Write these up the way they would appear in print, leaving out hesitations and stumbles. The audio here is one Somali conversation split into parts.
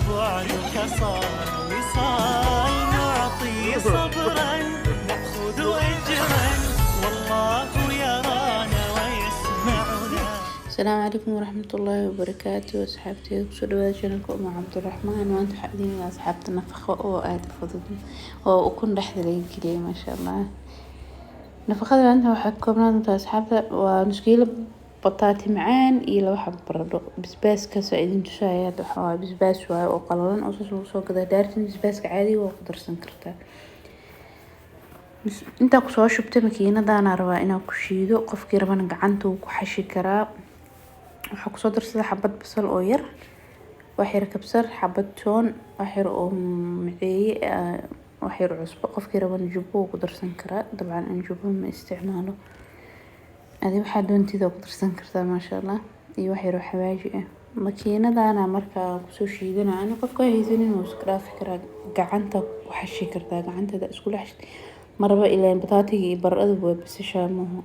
بعدك صار وصال، نعطي صبرا نأخذ أجرا، والله يرانا ويسمعنا. السلام عليكم ورحمة الله وبركاته. أصحابتي kusoo dhawaada channelka Uma Cabdiraxmaan. maanta waxaa idin wadaa asxaabta nafaqo oo aad u fudud oo ukun dhexda laga geliyay maasha Allah. nafaqada maanta waxaa ka koobnaan doontaa asxaabta waa nus kiilo bataati macaan iyo 2 xabo baradho. basbaaska soo idin tusaya waa basbaas waaye oo qalalan oo soo gadaa daartin basbaaska caadiga oo ku darsan kartaa. inta ku soo shubtay makiinadana rabaa inaan ku shiido, qofkii rabana gacanta uu ku xashi karaa. waxaa ku soo darsaday xabad basal oo yar, wax yar kabsar, xabad toon, wax yar oo maceeye, wax yar cusbo. qofkii rabana jubbo ku darsan karaa. dabcan aan jubbo ma isticmaalo, adi waxa doontida ku darsan kartaa maasha Allah. iyo wax yar oo xawaaji ah. makiinadana markaa ku soo shiidana ani qofka haysanin uu iska dhaafi karaa, gacanta ku xashi kartaa, gacantada isku xashi marba ilaa bataatiga iyo baradhada way bisashaa maaha.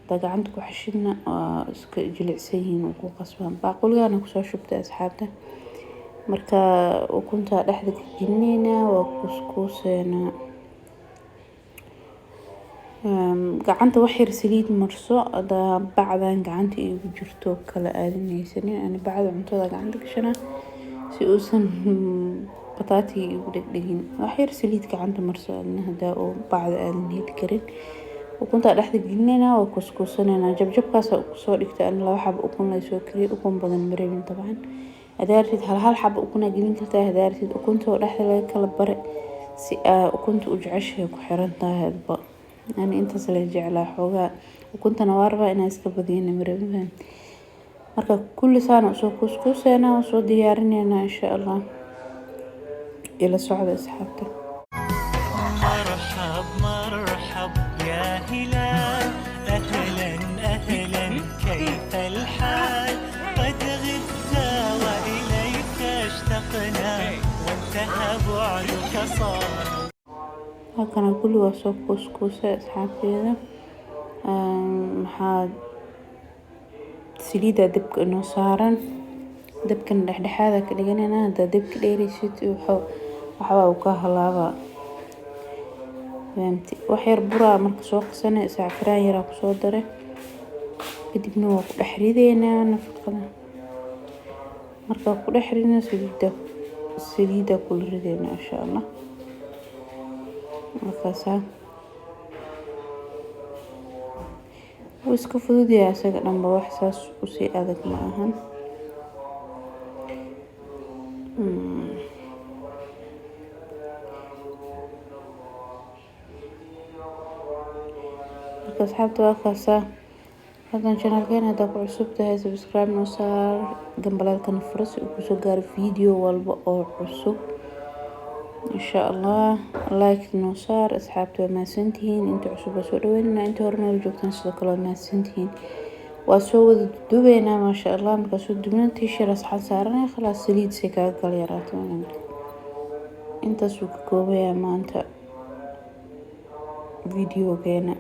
gacanta ku xashidna waa iska jilicsan yihiin oo ku qasbaan. baaquligana ku soo shubtay asxaabta. marka ukunta dhexda ka gelinayna waa kuskuuseena. gacanta wax yar saliid marso ada bacdan gacanta igu jirto kala aadinaysanin. ani bacda cuntada gacanta gashana si uusan bataatiga igu dhegdhegin. wax yar saliid gacanta marso adna hada oo bacda aadan heli karin. ukunta dhexda gelinayna waa kuskuusanayna. jabjabkaas ku soo dhigtay an 2 xabo ukun la soo kariyay. ukun badan mareebin tabcan hadaartid hal xabo ukun gelin kartaa. hadaartid ukunta oo dhexda laga kala bare si ukunta u jeceshay ku xiran tahay hadba. ani intaas la jeclaa xoogaa ukuntana waa rabaa inaan iska badiyana mareebin. marka kulli saan soo kuskuuseena soo diyaarinayna insha Allah. ila socda asxaabta. مرحب مرحب يا هلال، أهلا أهلا كيف الحال؟ قد غبت وإليك اشتقنا، وانتهى بعدك صار. halkan kulli waa soo kuskuusay asxaabteeda. maxaa saliida dabka inoo saaran, dabkan dhexdhexaad ka dhiganayna. hada dabka dheeraysid waxa uu ka halaaba fahamti. wax yar buraa marka soo qasanay saafraan yar ku soo daray, kadibna waa ku dhaxrideena nafaqada. marka ku dhaxrina saliida ku rideena insha Allah. markaasa wuu iska fudud yahay asaga dhanba, wax saas u sii adag ma ahan. marka asxaabta waa kaasa. hadan channelkeena hada ku cusub tahay subscribe noo saar, gambalaalkana furo si uu kusoo gaaro video walba oo cusub insha Allah. like noo saar asxaabta. waa mahadsantihiin inta cusub soo dhaweynana, inta horena la joogtaan sidoo kale waa mahadsantihiin. waa soo wada duubeena maasha Allah. marka soo dubnaan tiishar asxaab saaranay khalaas saliid si ka gal yaraato. intaas uu ka koobayaa maanta videogeena.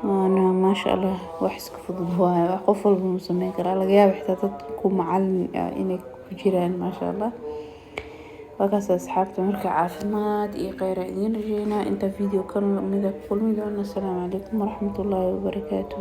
waana maasha Allah wax iska fudud waaye, wax qof walba uu sameyn karaa. laga yaabo xitaa dad ku macallin inay ku jiraan maasha Allah. وكاس أصحابتي مركا عافمات خير إذن رجينا. انت فيديو كان من kulmi doona. السلام عليكم ورحمة الله وبركاته.